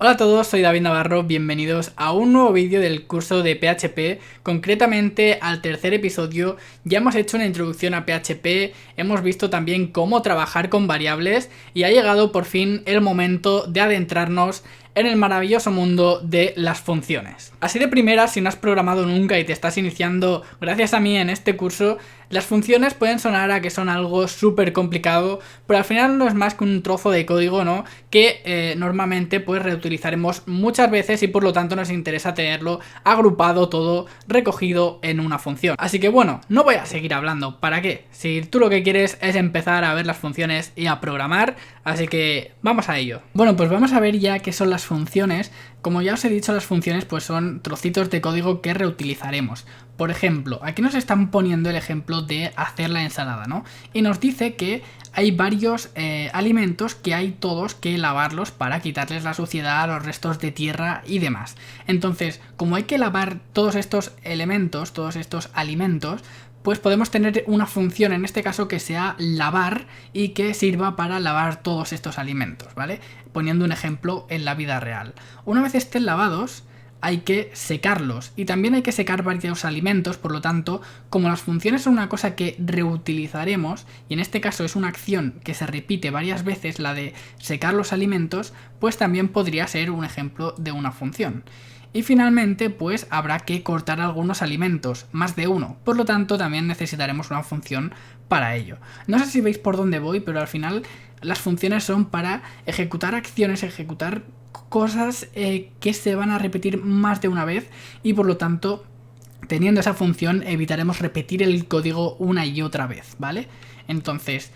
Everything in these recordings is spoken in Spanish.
Hola a todos, soy David Navarro, bienvenidos a un nuevo vídeo del curso de PHP, concretamente al tercer episodio. Ya hemos hecho una introducción a PHP, hemos visto también cómo trabajar con variables y ha llegado por fin el momento de adentrarnos en el maravilloso mundo de las funciones. Así de primera, si no has programado nunca y te estás iniciando gracias a mí en este curso, las funciones pueden sonar a que son algo súper complicado, pero al final no es más que un trozo de código, ¿no? Que normalmente pues reutilizaremos muchas veces y por lo tanto nos interesa tenerlo agrupado todo, recogido en una función. Así que bueno, no voy a seguir hablando, ¿para qué? Si tú lo que quieres es empezar a ver las funciones y a programar, así que vamos a ello. Bueno, pues vamos a ver ya qué son las funciones. Como ya os he dicho, las funciones pues son trocitos de código que reutilizaremos. Por ejemplo, aquí nos están poniendo el ejemplo de hacer la ensalada, ¿no? Y nos dice que hay varios alimentos que hay todos que lavarlos para quitarles la suciedad, los restos de tierra y demás. Entonces, como hay que lavar todos estos elementos, todos estos alimentos, pues podemos tener una función en este caso que sea lavar y que sirva para lavar todos estos alimentos, ¿vale? Poniendo un ejemplo en la vida real. Una vez estén lavados, hay que secarlos y también hay que secar varios alimentos, por lo tanto, como las funciones son una cosa que reutilizaremos y en este caso es una acción que se repite varias veces, la de secar los alimentos, pues también podría ser un ejemplo de una función. Y finalmente, pues habrá que cortar algunos alimentos, más de uno, por lo tanto también necesitaremos una función para ello. No sé si veis por dónde voy, pero al final las funciones son para ejecutar acciones, ejecutar cosas que se van a repetir más de una vez y por lo tanto, teniendo esa función, evitaremos repetir el código una y otra vez, ¿vale? Entonces,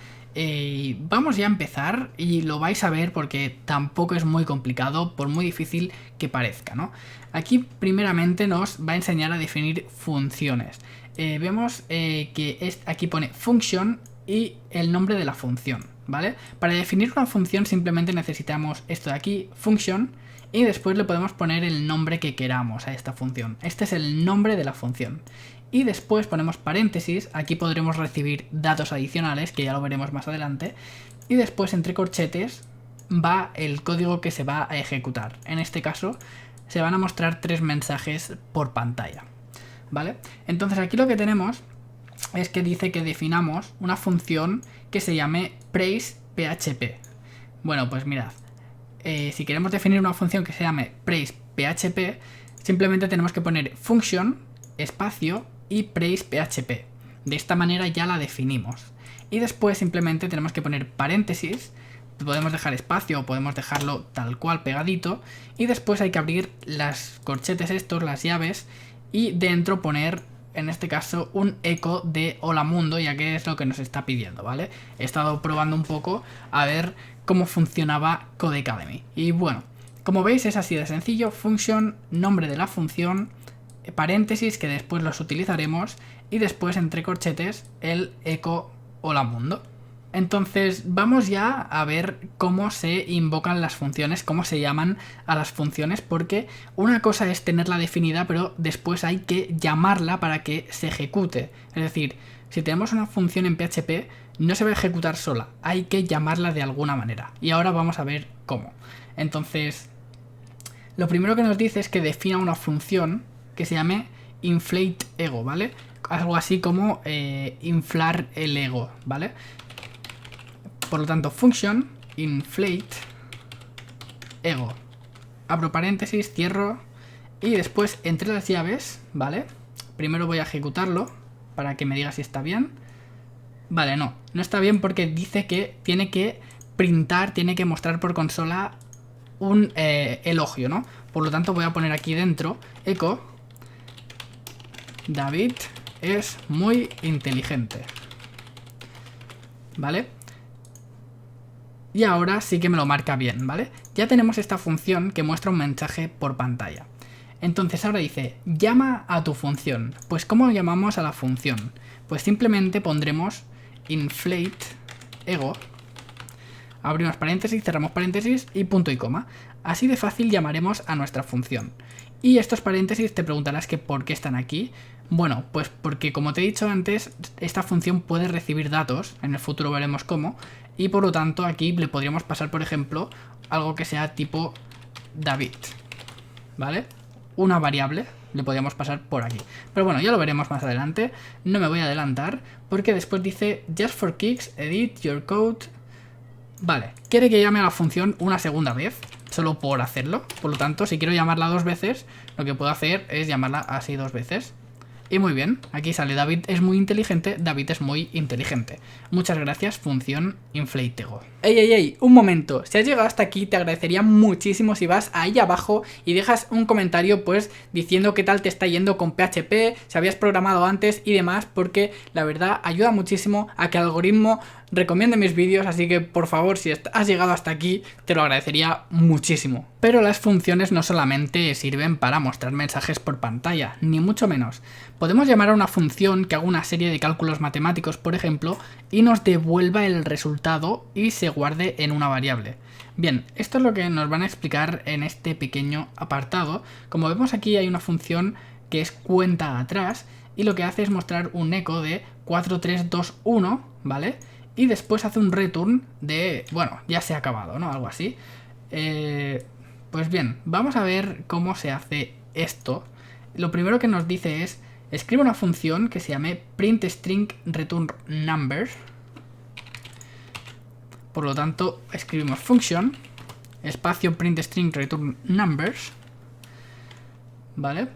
vamos ya a empezar y lo vais a ver porque tampoco es muy complicado, por muy difícil que parezca, ¿no? Aquí primeramente nos va a enseñar a definir funciones. Vemos que aquí pone function y el nombre de la función, ¿vale? Para definir una función simplemente necesitamos esto de aquí, function, y después le podemos poner el nombre que queramos a esta función. Este es el nombre de la función. Y después ponemos paréntesis, aquí podremos recibir datos adicionales, que ya lo veremos más adelante. Y después entre corchetes va el código que se va a ejecutar. En este caso se van a mostrar 3 mensajes por pantalla, ¿vale? Entonces aquí lo que tenemos es que dice que definamos una función que se llame praise.php. Bueno, pues mirad, si queremos definir una función que se llame praise.php, simplemente tenemos que poner function, espacio y praise.php. De esta manera ya la definimos. Y después simplemente tenemos que poner paréntesis, podemos dejar espacio o podemos dejarlo tal cual pegadito, y después hay que abrir las corchetes estos, las llaves, y dentro poner, en este caso, un eco de hola mundo, ya que es lo que nos está pidiendo, ¿vale? He estado probando un poco a ver cómo funcionaba Codecademy. Y bueno, como veis es así de sencillo, function, nombre de la función, paréntesis que después los utilizaremos y después entre corchetes el eco hola mundo. Entonces vamos ya a ver cómo se invocan las funciones, cómo se llaman a las funciones, porque una cosa es tenerla definida, pero después hay que llamarla para que se ejecute. Es decir, si tenemos una función en PHP, no se va a ejecutar sola, hay que llamarla de alguna manera. Y ahora vamos a ver cómo. Entonces, lo primero que nos dice es que defina una función que se llame inflateEgo, ¿vale? Algo así como inflar el ego, ¿vale? Por lo tanto, function inflate ego. Abro paréntesis, cierro y después entre las llaves, ¿vale? Primero voy a ejecutarlo para que me diga si está bien. Vale, no está bien porque dice que tiene que printar, tiene que mostrar por consola un elogio, ¿no? Por lo tanto voy a poner aquí dentro echo David es muy inteligente, ¿vale? Y ahora sí que me lo marca bien, ¿vale? Ya tenemos esta función que muestra un mensaje por pantalla. Entonces ahora dice, llama a tu función. Pues ¿cómo llamamos a la función? Pues simplemente pondremos inflateEgo, abrimos paréntesis, cerramos paréntesis y punto y coma. Así de fácil llamaremos a nuestra función. Y estos paréntesis te preguntarás que por qué están aquí. Bueno, pues porque como te he dicho antes, esta función puede recibir datos, en el futuro veremos cómo, y por lo tanto aquí le podríamos pasar, por ejemplo, algo que sea tipo David, ¿vale? Una variable le podríamos pasar por aquí. Pero bueno, ya lo veremos más adelante. No me voy a adelantar porque después dice just for kicks, edit your code. Vale, quiere que llame a la función una segunda vez, solo por hacerlo. Por lo tanto, si quiero llamarla 2 veces, lo que puedo hacer es llamarla así 2 veces. Y muy bien, aquí sale David es muy inteligente, David es muy inteligente. Muchas gracias, función inflatego. ¡Ey! Un momento, si has llegado hasta aquí te agradecería muchísimo si vas ahí abajo y dejas un comentario pues diciendo qué tal te está yendo con PHP, si habías programado antes y demás, porque la verdad ayuda muchísimo a que el algoritmo recomiende mis vídeos, así que por favor si has llegado hasta aquí te lo agradecería muchísimo. Pero las funciones no solamente sirven para mostrar mensajes por pantalla, ni mucho menos. Podemos llamar a una función que haga una serie de cálculos matemáticos, por ejemplo, y nos devuelva el resultado y se guarde en una variable. Bien, esto es lo que nos van a explicar en este pequeño apartado. Como vemos aquí hay una función que es cuenta atrás y lo que hace es mostrar un eco de 4321, ¿vale? Y después hace un return de, bueno, ya se ha acabado, ¿no? Algo así. Pues bien, vamos a ver cómo se hace esto. Lo primero que nos dice es, escribe una función que se llame printString_return_numbers. Por lo tanto, escribimos function, espacio printString_return_numbers, ¿vale?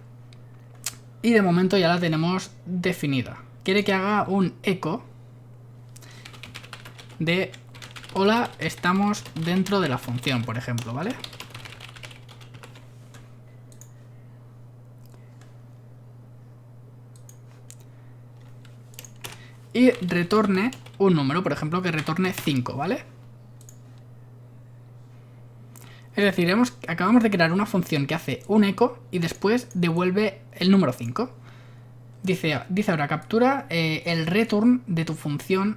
Y de momento ya la tenemos definida. Quiere que haga un eco de hola, estamos dentro de la función, por ejemplo, ¿vale? Y retorne un número, por ejemplo, que retorne 5, ¿vale? Es decir, acabamos de crear una función que hace un eco y después devuelve el número 5. Dice ahora, captura el return de tu función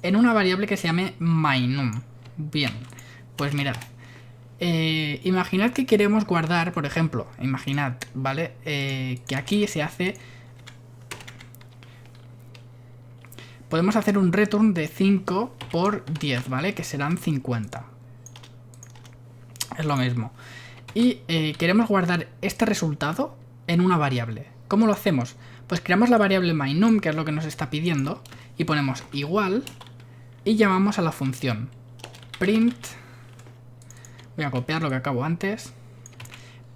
en una variable que se llame mynum. Bien, pues mirad. Imaginad que queremos guardar, por ejemplo, imaginad, ¿vale? Que aquí se hace... Podemos hacer un return de 5 por 10, ¿vale? Que serán 50. Es lo mismo. Y queremos guardar este resultado en una variable. ¿Cómo lo hacemos? Pues creamos la variable mynum, que es lo que nos está pidiendo, y ponemos igual, y llamamos a la función print, voy a copiar lo que acabo antes,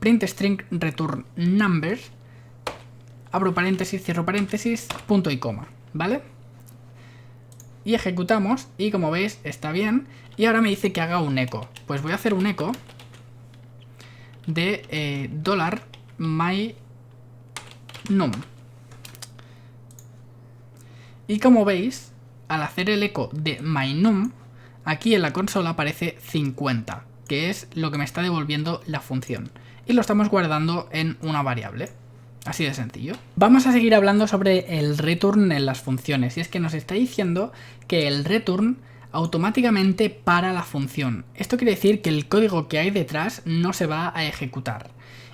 printString_return_numbers, abro paréntesis, cierro paréntesis, punto y coma, ¿vale? Y ejecutamos, y como veis está bien, y ahora me dice que haga un eco. Pues voy a hacer un eco de $mynum. Y como veis, al hacer el eco de mynum, aquí en la consola aparece 50, que es lo que me está devolviendo la función. Y lo estamos guardando en una variable. Así de sencillo. Vamos a seguir hablando sobre el return en las funciones. Y es que nos está diciendo que el return automáticamente para la función. Esto quiere decir que el código que hay detrás no se va a ejecutar.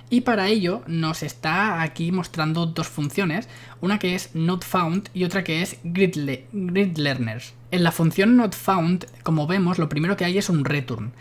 Y para ello nos está aquí mostrando dos funciones, una que es notFound y otra que es gridlearners. En la función notFound, como vemos, lo primero que hay es un return.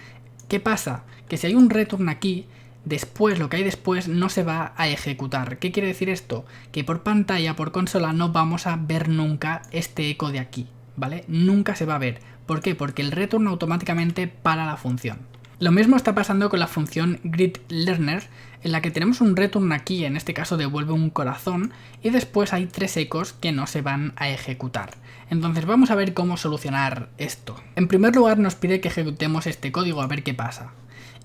¿Qué pasa? Que si hay un return aquí, después lo que hay después no se va a ejecutar. ¿Qué quiere decir esto? Que por pantalla, por consola, no vamos a ver nunca este eco de aquí, ¿vale? Nunca se va a ver. ¿Por qué? Porque el return automáticamente para la función. Lo mismo está pasando con la función gridlearner, en la que tenemos un return aquí, en este caso devuelve un corazón, y después hay 3 ecos que no se van a ejecutar. Entonces vamos a ver cómo solucionar esto. En primer lugar nos pide que ejecutemos este código a ver qué pasa.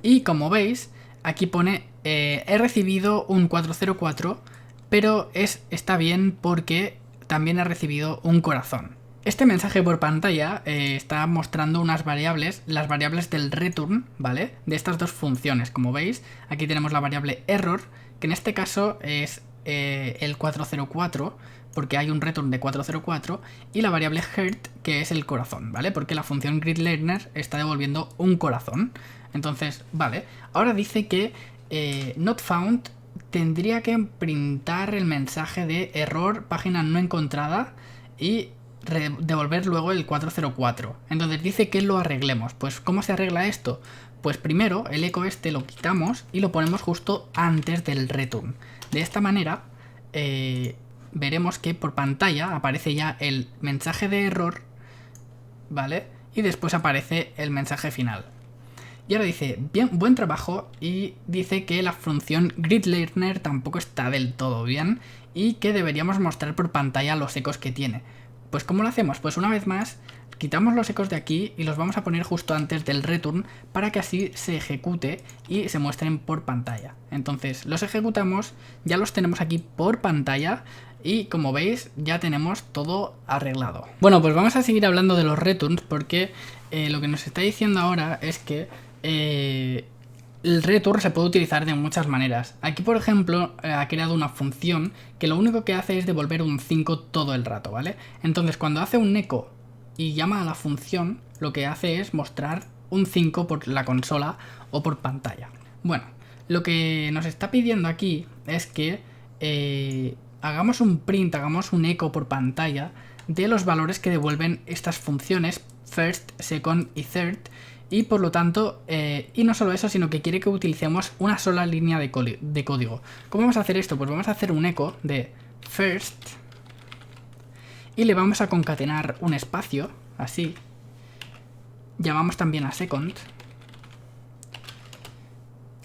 Y como veis, aquí pone he recibido un 404, pero está bien porque también he recibido un corazón. Este mensaje por pantalla está mostrando unas variables, las variables del return, ¿vale? De estas dos funciones. Como veis, aquí tenemos la variable error, que en este caso es el 404, porque hay un return de 404, y la variable heart, que es el corazón, ¿vale? Porque la función gridlearner está devolviendo un corazón. Entonces, vale. Ahora dice que notFound tendría que printar el mensaje de error, página no encontrada, y devolver luego el 404. Entonces dice que lo arreglemos. Pues ¿cómo se arregla esto? Pues primero el eco este lo quitamos y lo ponemos justo antes del return. De esta manera veremos que por pantalla aparece ya el mensaje de error, ¿vale? Y después aparece el mensaje final. Y ahora dice, bien, buen trabajo, y dice que la función gridlearner tampoco está del todo bien y que deberíamos mostrar por pantalla los ecos que tiene. Pues ¿cómo lo hacemos? Pues una vez más, quitamos los ecos de aquí y los vamos a poner justo antes del return para que así se ejecute y se muestren por pantalla. Entonces los ejecutamos, ya los tenemos aquí por pantalla y como veis ya tenemos todo arreglado. Bueno, pues vamos a seguir hablando de los returns porque lo que nos está diciendo ahora es que el return se puede utilizar de muchas maneras. Aquí, por ejemplo, ha creado una función que lo único que hace es devolver un 5 todo el rato, ¿vale? Entonces, cuando hace un echo y llama a la función, lo que hace es mostrar un 5 por la consola o por pantalla. Bueno, lo que nos está pidiendo aquí es que hagamos un print, hagamos un echo por pantalla de los valores que devuelven estas funciones first, second y third. Y por lo tanto, y no solo eso, sino que quiere que utilicemos una sola línea de código. ¿Cómo vamos a hacer esto? Pues vamos a hacer un echo de first y le vamos a concatenar un espacio, así. Llamamos también a second.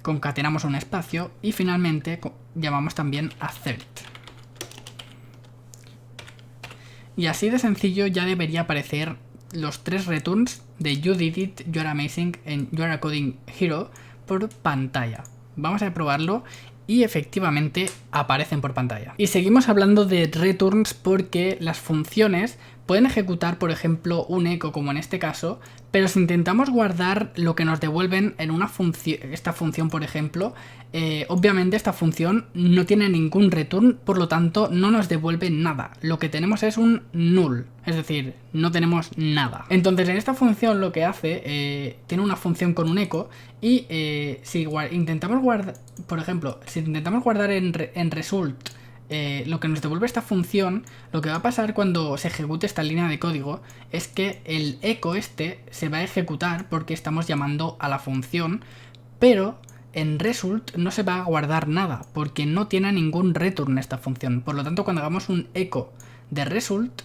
Concatenamos un espacio y finalmente llamamos también a third. Y así de sencillo ya debería aparecer los 3 returns de You Did It, You're Amazing and You're a Coding Hero por pantalla. Vamos a probarlo y efectivamente aparecen por pantalla. Y seguimos hablando de returns porque las funciones pueden ejecutar, por ejemplo, un echo como en este caso, pero si intentamos guardar lo que nos devuelven en una función, esta función por ejemplo, obviamente esta función no tiene ningún return, por lo tanto no nos devuelve nada. Lo que tenemos es un null, es decir, no tenemos nada. Entonces en esta función lo que hace, tiene una función con un echo y si intentamos guardar, por ejemplo, si intentamos guardar en result lo que nos devuelve esta función, lo que va a pasar cuando se ejecute esta línea de código es que el echo este se va a ejecutar porque estamos llamando a la función, pero en result no se va a guardar nada porque no tiene ningún return esta función. Por lo tanto, cuando hagamos un echo de result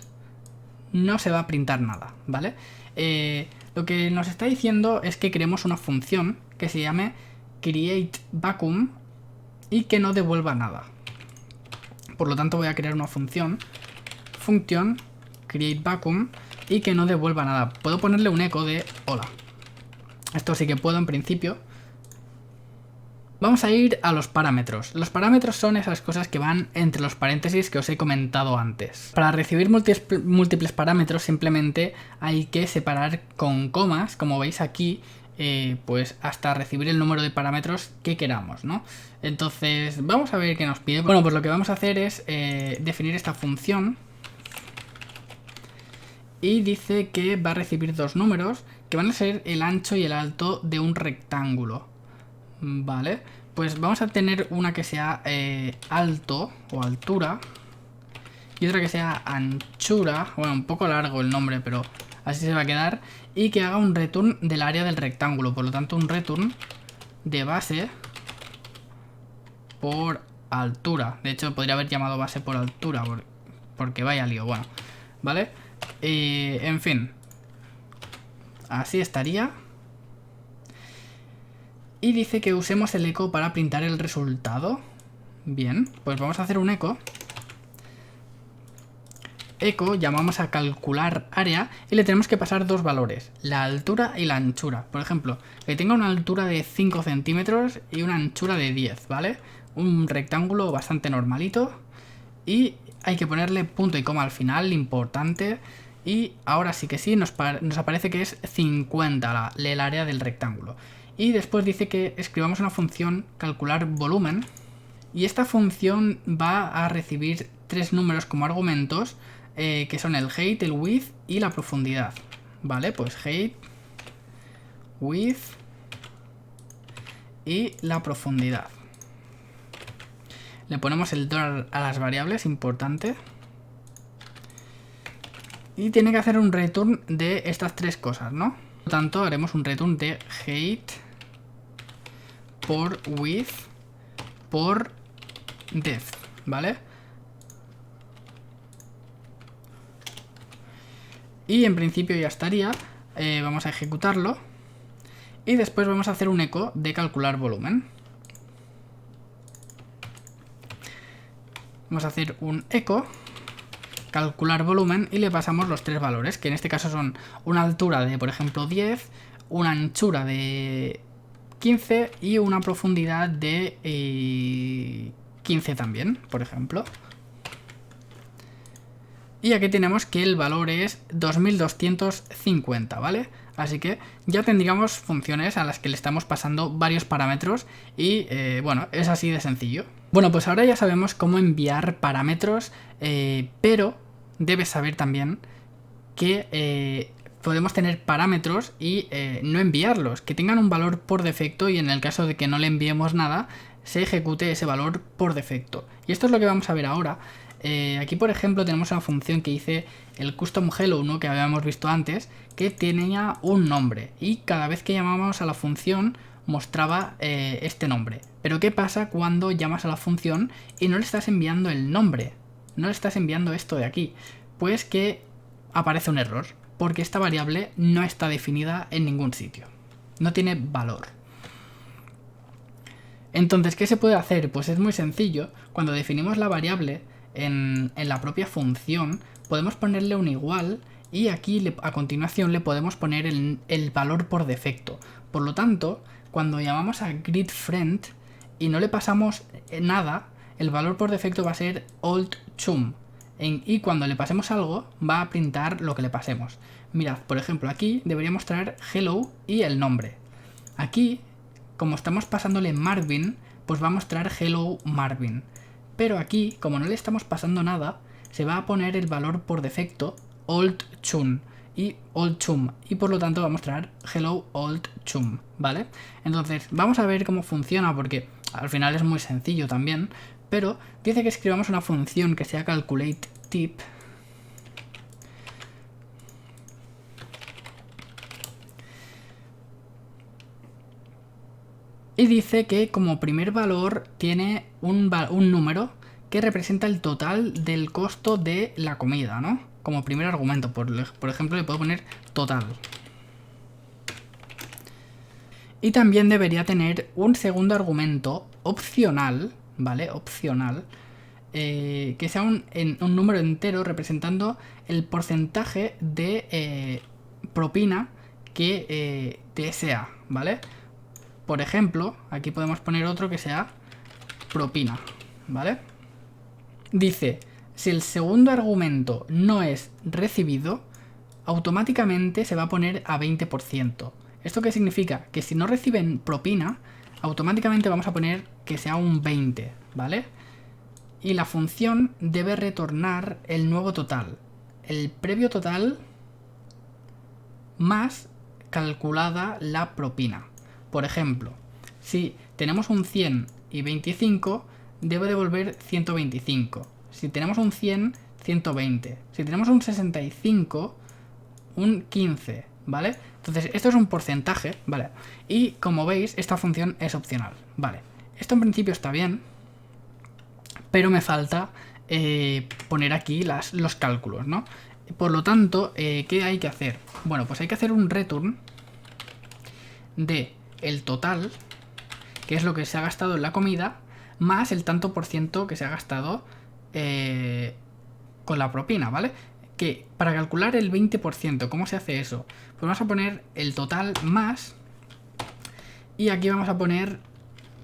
no se va a printar nada, ¿vale? Lo que nos está diciendo es que creemos una función que se llame createVacuum y que no devuelva nada. Por lo tanto voy a crear una función createVacuum y que no devuelva nada. Puedo ponerle un echo de hola. Esto sí que puedo en principio. Vamos a ir a los parámetros. Los parámetros son esas cosas que van entre los paréntesis que os he comentado antes. Para recibir múltiples parámetros simplemente hay que separar con comas, como veis aquí, pues hasta recibir el número de parámetros que queramos, ¿no? Entonces vamos a ver qué nos pide. Bueno, pues lo que vamos a hacer es definir esta función y dice que va a recibir 2 números que van a ser el ancho y el alto de un rectángulo. Vale, pues vamos a tener una que sea alto o altura y otra que sea anchura. Bueno, un poco largo el nombre, pero así se va a quedar. Y que haga un return del área del rectángulo. Por lo tanto, un return de base por altura. De hecho, podría haber llamado base por altura porque vaya lío. Bueno, ¿vale? En fin, así estaría. Y dice que usemos el echo para printar el resultado. Bien, pues vamos a hacer un echo. Echo, llamamos a calcular área y le tenemos que pasar 2 valores, la altura y la anchura. Por ejemplo, que tenga una altura de 5 centímetros y una anchura de 10, ¿vale? Un rectángulo bastante normalito. Y hay que ponerle punto y coma al final, importante. Y ahora sí que sí, nos aparece que es 50 el área del rectángulo. Y después dice que escribamos una función calcular volumen. Y esta función va a recibir 3 números como argumentos, que son el height, el width y la profundidad. Vale, pues height, width y la profundidad. Le ponemos el $, a las variables, importante. Y tiene que hacer un return de estas 3 cosas, ¿no? Por lo tanto, haremos un return de height por width por depth, ¿vale? Y en principio ya estaría. Vamos a ejecutarlo. Y después vamos a hacer un eco de calcular volumen. Vamos a hacer un eco, calcular volumen, y le pasamos los tres valores, que en este caso son una altura de, por ejemplo, 10, una anchura de 15 y una profundidad de 15 también, por ejemplo. Y aquí tenemos que el valor es 2250, ¿vale? Así que ya tendríamos funciones a las que le estamos pasando varios parámetros y, bueno, es así de sencillo. Bueno, pues ahora ya sabemos cómo enviar parámetros, pero debes saber también que podemos tener parámetros y no enviarlos, que tengan un valor por defecto y en el caso de que no le enviemos nada, se ejecute ese valor por defecto. Y esto es lo que vamos a ver ahora. Aquí, por ejemplo, tenemos una función que dice el custom hello, ¿no?, que habíamos visto antes, que tenía un nombre y cada vez que llamábamos a la función mostraba este nombre. Pero ¿qué pasa cuando llamas a la función y no le estás enviando el nombre? No le estás enviando esto de aquí. Pues que aparece un error, porque esta variable no está definida en ningún sitio. No tiene valor. Entonces, ¿qué se puede hacer? Pues es muy sencillo. Cuando definimos la variable en la propia función, podemos ponerle un igual y aquí a continuación le podemos poner el valor por defecto. Por lo tanto, cuando llamamos a greetFriend y no le pasamos nada, el valor por defecto va a ser oldChum. Y cuando le pasemos algo, va a printar lo que le pasemos. Mirad, por ejemplo, aquí debería mostrar hello y el nombre. Aquí, como estamos pasándole Marvin, pues va a mostrar hello Marvin. Pero aquí, como no le estamos pasando nada, se va a poner el valor por defecto oldChum y por lo tanto va a mostrar hello oldChum, ¿vale? Entonces, vamos a ver cómo funciona porque al final es muy sencillo también, pero dice que escribamos una función que sea calculateType. Y dice que como primer valor tiene un número que representa el total del costo de la comida, ¿no? Como primer argumento, por ejemplo, le puedo poner total. Y también debería tener un segundo argumento opcional, ¿vale? Opcional, que sea un número entero representando el porcentaje de propina que desea, ¿vale? Por ejemplo, aquí podemos poner otro que sea propina, ¿vale? Dice, si el segundo argumento no es recibido, automáticamente se va a poner a 20%. ¿Esto qué significa? Que si no reciben propina, automáticamente vamos a poner que sea un 20, ¿vale? Y la función debe retornar el nuevo total, el previo total más calculada la propina. Por ejemplo, si tenemos un 100 y 25, debe devolver 125. Si tenemos un 100, 120. Si tenemos un 65, un 15, ¿vale? Entonces, esto es un porcentaje, ¿vale? Y como veis, esta función es opcional, ¿vale? Esto en principio está bien, pero me falta poner aquí los cálculos, ¿no? Por lo tanto, ¿qué hay que hacer? Bueno, pues hay que hacer un return de el total, que es lo que se ha gastado en la comida, más el tanto por ciento que se ha gastado con la propina, ¿vale? Que para calcular el 20%, ¿cómo se hace eso? Pues vamos a poner el total más, y aquí vamos a poner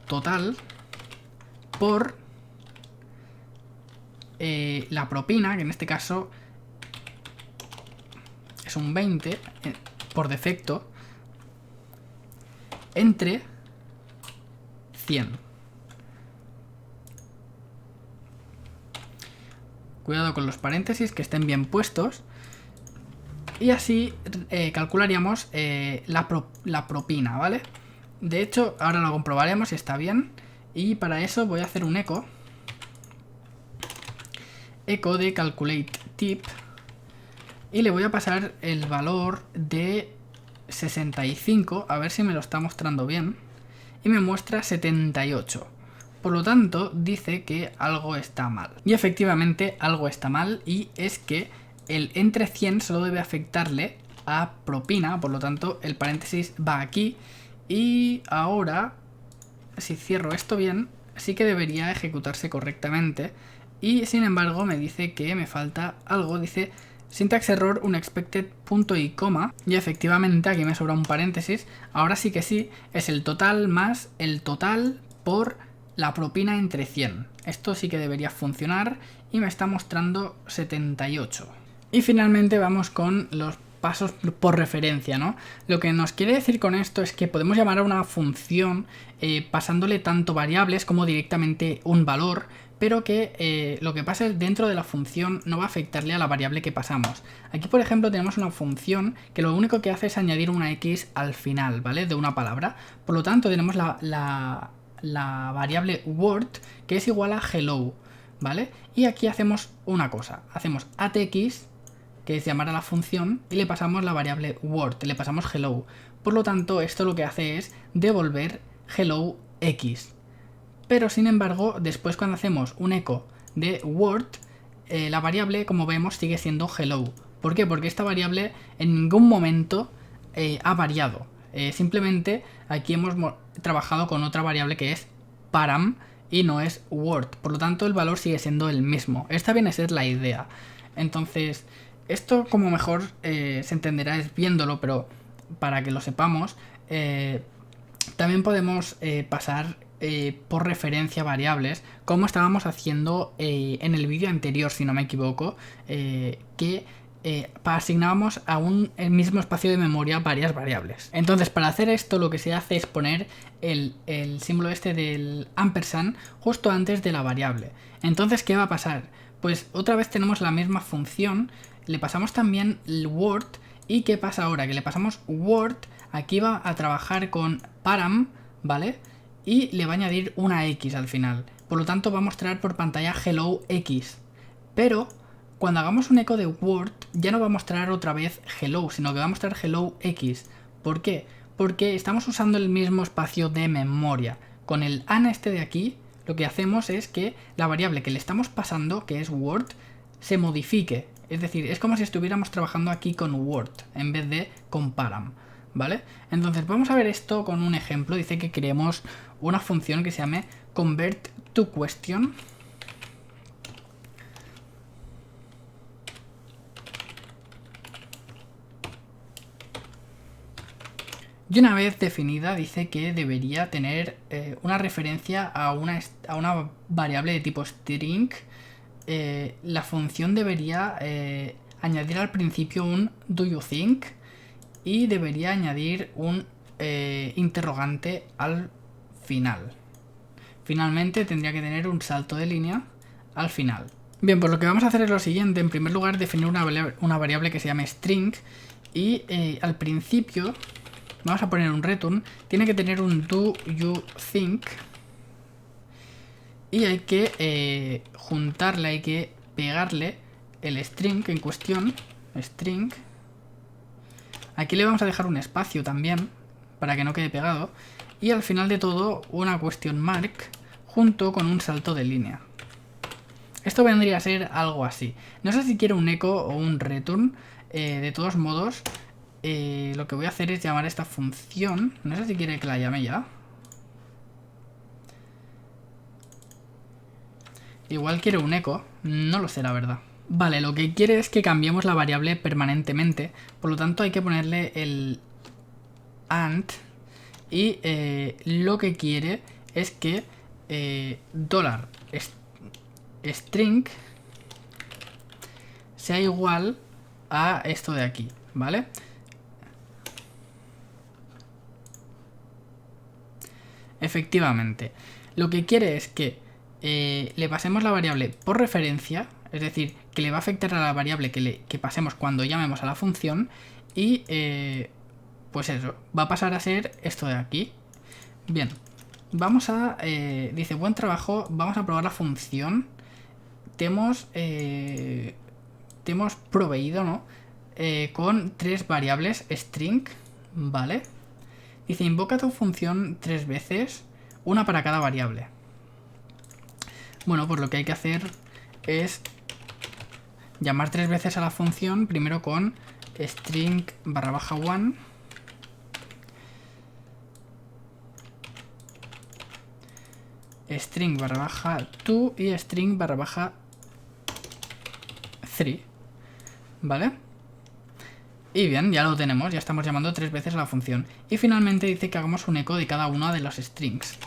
total por la propina, que en este caso es un 20 por defecto, entre 100. Cuidado con los paréntesis, que estén bien puestos. Y así calcularíamos la propina, ¿vale? De hecho, ahora lo comprobaremos si está bien. Y para eso voy a hacer un eco de calculateType. Y le voy a pasar el valor de 65, a ver si me lo está mostrando bien. y me muestra 78. Por lo tanto, dice que algo está mal. Y efectivamente algo está mal, y es que el entre 100 solo debe afectarle a propina, por lo tanto el paréntesis va aquí. Y ahora, si cierro esto bien, sí que debería ejecutarse correctamente. Y sin embargo me dice que me falta algo, dice syntax error unexpected punto y coma. Y efectivamente aquí me sobra un paréntesis. Ahora sí que sí, es el total más el total por la propina entre 100. Esto sí que debería funcionar y me está mostrando 78. Y finalmente vamos con los pasos por referencia, ¿no? Lo que nos quiere decir con esto es que podemos llamar a una función pasándole tanto variables como directamente un valor, pero que lo que pasa es dentro de la función no va a afectarle a la variable que pasamos. Aquí, por ejemplo, tenemos una función que lo único que hace es añadir una X al final, ¿vale? De una palabra. Por lo tanto, tenemos la variable word, que es igual a hello, ¿vale? Y aquí hacemos una cosa, hacemos atx, que es llamar a la función, y le pasamos la variable word, le pasamos hello. Por lo tanto, esto lo que hace es devolver hello x. Pero sin embargo, después cuando hacemos un eco de word, la variable, como vemos, sigue siendo hello. ¿Por qué? Porque esta variable en ningún momento ha variado. Simplemente aquí hemos trabajado con otra variable que es param y no es word. Por lo tanto, el valor sigue siendo el mismo. Esta viene a ser la idea. Entonces, esto como mejor se entenderá es viéndolo, pero para que lo sepamos, también podemos pasar por referencia variables, como estábamos haciendo en el vídeo anterior, si no me equivoco, que asignábamos a el mismo espacio de memoria varias variables. Entonces, para hacer esto, lo que se hace es poner el símbolo este del ampersand justo antes de la variable. Entonces, ¿qué va a pasar? Pues otra vez tenemos la misma función, le pasamos también el word, y ¿qué pasa ahora? Que le pasamos word, aquí va a trabajar con param, ¿vale? Y le va a añadir una X al final. Por lo tanto, va a mostrar por pantalla hello X. Pero cuando hagamos un eco de word, ya no va a mostrar otra vez hello, sino que va a mostrar hello X. ¿Por qué? Porque estamos usando el mismo espacio de memoria. Con el an este de aquí, lo que hacemos es que la variable que le estamos pasando, que es word, se modifique. Es decir, es como si estuviéramos trabajando aquí con word en vez de con param, ¿vale? Entonces vamos a ver esto con un ejemplo. Dice que creemos una función que se llame convert2question. Y una vez definida, dice que debería tener una referencia a una variable de tipo string. La función debería añadir al principio un do you think y debería añadir un interrogante al final. Finalmente tendría que tener un salto de línea al final. Bien, pues lo que vamos a hacer es lo siguiente. En primer lugar, definir una variable que se llame string y al principio vamos a poner un return. Tiene que tener un do you think y hay que juntarle, hay que pegarle el string en cuestión, string. Aquí le vamos a dejar un espacio también para que no quede pegado y al final de todo una question mark junto con un salto de línea. Esto vendría a ser algo así. No sé si quiero un echo o un return. De todos modos, lo que voy a hacer es llamar a esta función. No sé si quiere que la llame ya. Igual quiere un echo, no lo sé la verdad. Vale, lo que quiere es que cambiemos la variable permanentemente, por lo tanto hay que ponerle el ant y lo que quiere es que $string sea igual a esto de aquí, ¿vale? Efectivamente, lo que quiere es que le pasemos la variable por referencia, es decir, que le va a afectar a la variable que pasemos cuando llamemos a la función y pues eso, va a pasar a ser esto de aquí. Bien, vamos a, dice buen trabajo, vamos a probar la función. Te hemos proveído, ¿no? Con tres variables string, ¿vale? Dice, invoca tu función 3 veces, una para cada variable. Bueno, pues lo que hay que hacer es llamar 3 veces a la función, primero con string /1, string /2 y string /3, ¿vale? Y bien, ya lo tenemos, ya estamos llamando 3 veces a la función. Y finalmente dice que hagamos un eco de cada uno de los strings.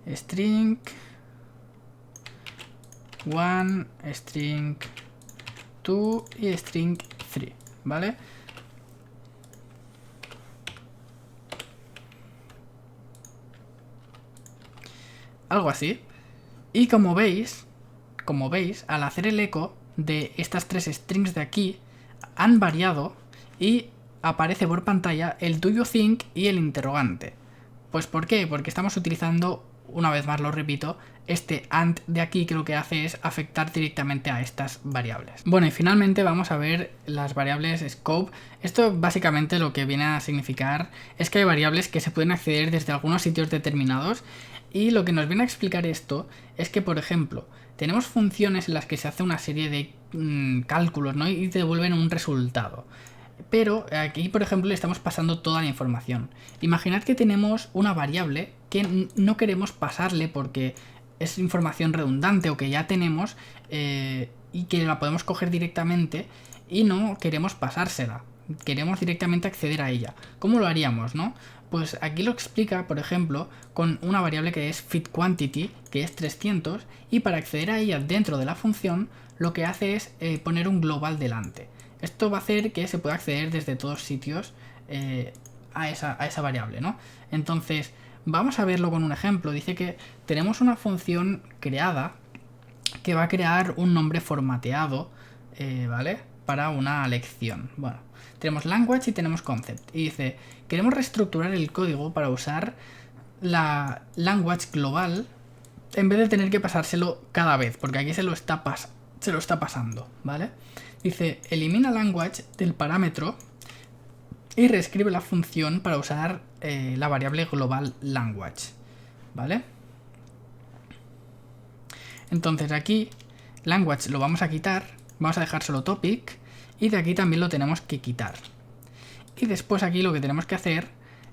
String 1, string 2 y string 3, ¿vale? Algo así. Y como veis, al hacer el eco de estas 3 strings de aquí, han variado y aparece por pantalla el do you think y el interrogante. Pues ¿por qué? Porque estamos utilizando, una vez más lo repito, este AND de aquí, que lo que hace es afectar directamente a estas variables. Bueno, y finalmente vamos a ver las variables scope. Esto básicamente lo que viene a significar es que hay variables que se pueden acceder desde algunos sitios determinados, y lo que nos viene a explicar esto es que, por ejemplo, tenemos funciones en las que se hace una serie de cálculos, ¿no? Y te devuelven un resultado. Pero aquí, por ejemplo, le estamos pasando toda la información. Imaginad que tenemos una variable que no queremos pasarle porque es información redundante o que ya tenemos y que la podemos coger directamente y no queremos pasársela. Queremos directamente acceder a ella. ¿Cómo lo haríamos, no? Pues aquí lo explica, por ejemplo, con una variable que es fitQuantity, que es 300, y para acceder a ella dentro de la función, lo que hace es poner un global delante. Esto va a hacer que se pueda acceder desde todos sitios a esa variable, ¿no? Entonces, vamos a verlo con un ejemplo. Dice que tenemos una función creada que va a crear un nombre formateado, ¿vale? Para una lección. Bueno, tenemos language y tenemos concept. Y dice, queremos reestructurar el código para usar la language global en vez de tener que pasárselo cada vez, porque aquí se lo está pasando, ¿vale? Dice, elimina language del parámetro y reescribe la función para usar la variable global language, ¿vale? Entonces aquí language lo vamos a quitar, vamos a dejar solo topic, y de aquí también lo tenemos que quitar. Y después aquí lo que tenemos que hacer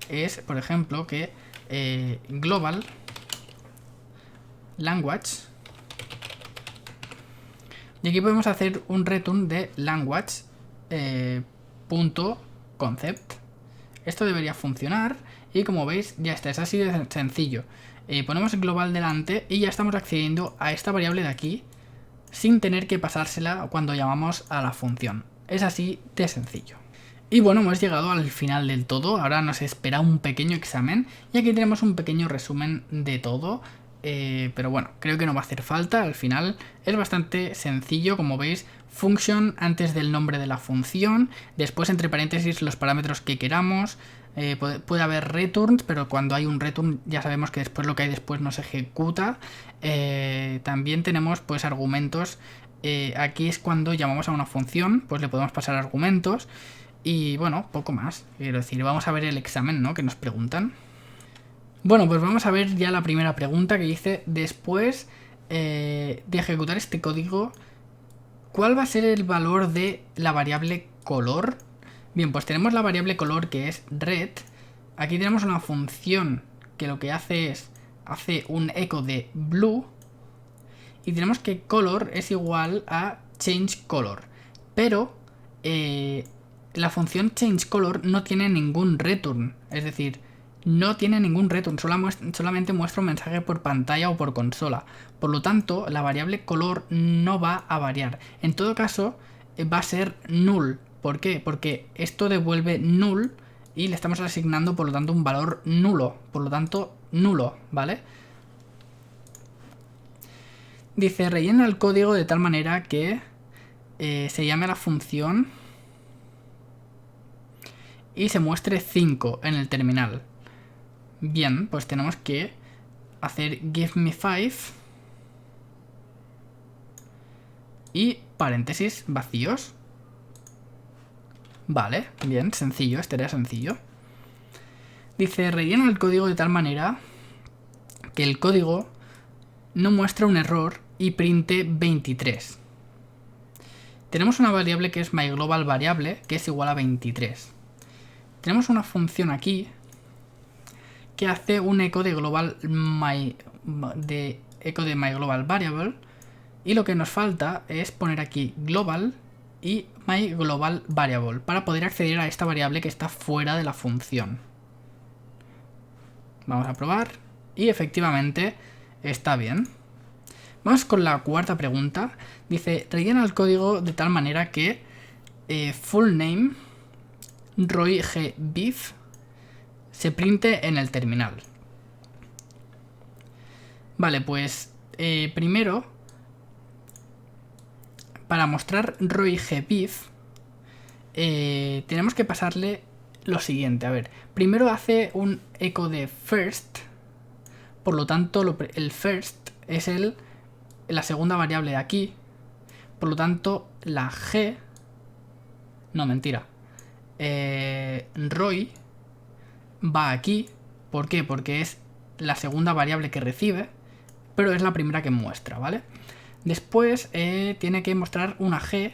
es, por ejemplo, que global language, y aquí podemos hacer un return de language .concept. Esto debería funcionar y como veis ya está, es así de sencillo. Ponemos global delante y ya estamos accediendo a esta variable de aquí sin tener que pasársela cuando llamamos a la función. Es así de sencillo. Y bueno, hemos llegado al final del todo. Ahora nos espera un pequeño examen y aquí tenemos un pequeño resumen de todo. Pero bueno, creo que no va a hacer falta. Al final es bastante sencillo, como veis, function antes del nombre de la función, después entre paréntesis los parámetros que queramos. Puede haber returns, pero cuando hay un return ya sabemos que después lo que hay después no se ejecuta. También tenemos pues argumentos. Aquí es cuando llamamos a una función, pues le podemos pasar argumentos. Y bueno, poco más. Quiero decir, vamos a ver el examen, ¿no?, que nos preguntan. Bueno, pues vamos a ver ya la primera pregunta que dice, después de ejecutar este código, ¿cuál va a ser el valor de la variable color? Bien, pues tenemos la variable color que es red. Aquí tenemos una función que lo que hace es, hace un eco de blue. Y tenemos que color es igual a change color. Pero la función change color no tiene ningún return. Es decir, no tiene ningún return, solamente muestra un mensaje por pantalla o por consola. Por lo tanto, la variable color no va a variar. En todo caso, va a ser null. ¿Por qué? Porque esto devuelve null y le estamos asignando, por lo tanto, un valor nulo. Por lo tanto, nulo, ¿vale? Dice, rellena el código de tal manera que se llame a la función y se muestre 5 en el terminal. Bien, pues tenemos que hacer give me 5 y paréntesis vacíos. Vale, bien, sencillo, este era sencillo. Dice, rellena el código de tal manera que el código no muestra un error y printe 23. Tenemos una variable que es myGlobalVariable, que es igual a 23. Tenemos una función aquí que hace un eco de myGlobalVariable, y lo que nos falta es poner aquí global y myGlobalVariable para poder acceder a esta variable que está fuera de la función. Vamos a probar y efectivamente está bien. Vamos con la cuarta pregunta. Dice, rellena el código de tal manera que full name Roy G. Beef se printe en el terminal. Vale, pues primero, para mostrar Roy G. Beef, tenemos que pasarle lo siguiente. A ver, primero hace un eco de first, por lo tanto el first es la segunda variable de aquí, por lo tanto la G, no, mentira, Roy va aquí. ¿Por qué? Porque es la segunda variable que recibe, pero es la primera que muestra, ¿vale? Después tiene que mostrar una G,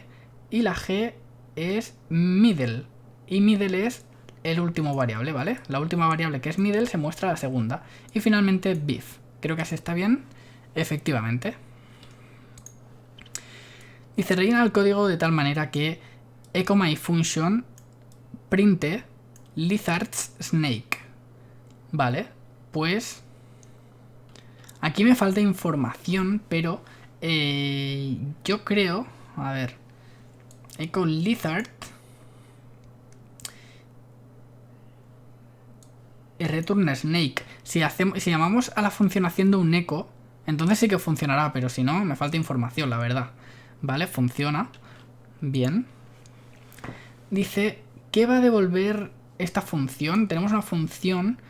y la G es middle, y middle es el último variable, ¿vale? La última variable, que es middle, se muestra la segunda. Y finalmente beef. Creo que así está bien. Efectivamente. Dice, rellena el código de tal manera que echo my function printe lizards snake. Vale, pues aquí me falta información, pero yo creo, a ver, echo lizard y return snake. Si llamamos a la función haciendo un echo, entonces sí que funcionará, pero si no, me falta información, la verdad. Vale, funciona. Bien. Dice, ¿qué va a devolver esta función? Tenemos una función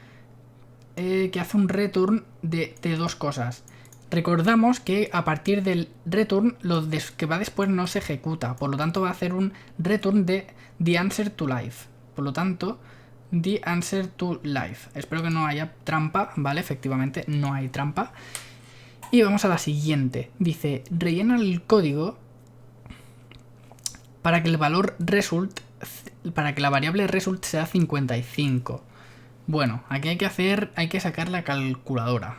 que hace un return de dos cosas. Recordamos que a partir del return, lo que va después no se ejecuta. Por lo tanto, va a hacer un return de the answer to life. Por lo tanto, the answer to life. Espero que no haya trampa. Vale, efectivamente no hay trampa. Y vamos a la siguiente. Dice, rellena el código para que el valor result, para que la variable result sea 55. Bueno, aquí hay que sacar la calculadora.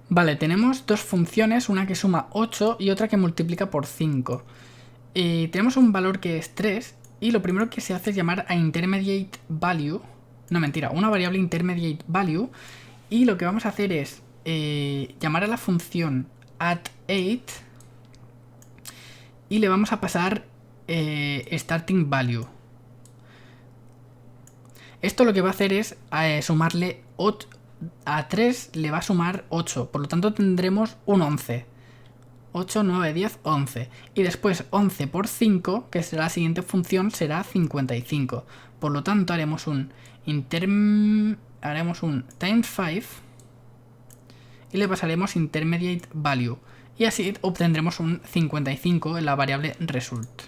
Vale, tenemos dos funciones, una que suma 8 y otra que multiplica por 5. Tenemos un valor que es 3 y lo primero que se hace es llamar a intermediate value. No, mentira, una variable intermediate value, y lo que vamos a hacer es llamar a la función add8 y le vamos a pasar starting value. Esto lo que va a hacer es sumarle a 3 le va a sumar 8, por lo tanto tendremos un 11. 8, 9, 10, 11. Y después 11 por 5, que será la siguiente función, será 55. Por lo tanto haremos un times 5 y le pasaremos intermediate value. Y así obtendremos un 55 en la variable result.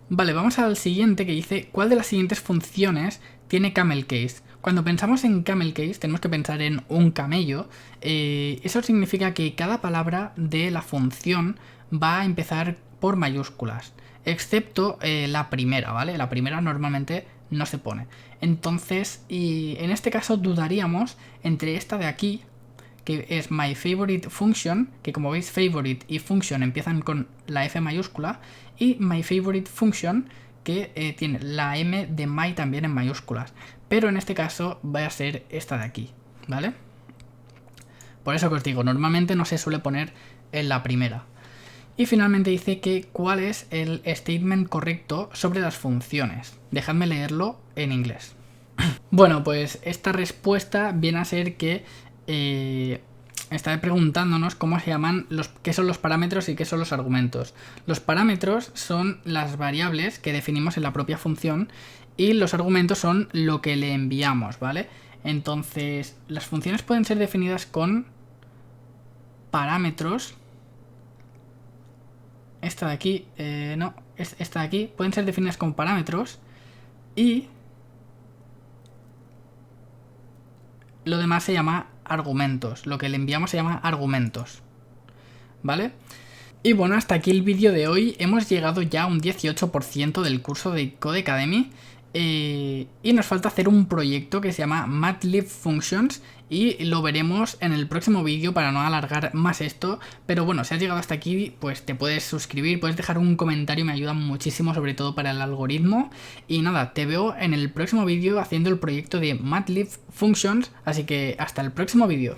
Vale, vamos al siguiente, que dice, ¿cuál de las siguientes funciones tiene camel case? Cuando pensamos en camel case tenemos que pensar en un camello. Eso significa que cada palabra de la función va a empezar por mayúsculas, excepto la primera, ¿vale? La primera normalmente no se pone. Entonces, y en este caso dudaríamos entre esta de aquí, que es my favorite function, que como veis favorite y function empiezan con la F mayúscula, y my favorite function, que tiene la M de my también en mayúsculas. Pero en este caso va a ser esta de aquí, ¿vale? Por eso que os digo, normalmente no se suele poner en la primera. Y finalmente dice que cuál es el statement correcto sobre las funciones. Dejadme leerlo en inglés. Bueno, pues esta respuesta viene a ser que está preguntándonos cómo se llaman qué son los parámetros y qué son los argumentos. Los parámetros son las variables que definimos en la propia función y los argumentos son lo que le enviamos, ¿vale? Entonces, las funciones pueden ser definidas con parámetros. Esta de aquí, no, esta de aquí, pueden ser definidas como parámetros. Y lo demás se llama argumentos. Lo que le enviamos se llama argumentos. ¿Vale? Y bueno, hasta aquí el vídeo de hoy. Hemos llegado ya a un 18% del curso de Codecademy. Y nos falta hacer un proyecto que se llama Matplotlib Functions y lo veremos en el próximo vídeo para no alargar más esto. Pero bueno, si has llegado hasta aquí, pues te puedes suscribir, puedes dejar un comentario, me ayuda muchísimo, sobre todo para el algoritmo. Y nada, te veo en el próximo vídeo haciendo el proyecto de Matplotlib Functions, así que hasta el próximo vídeo.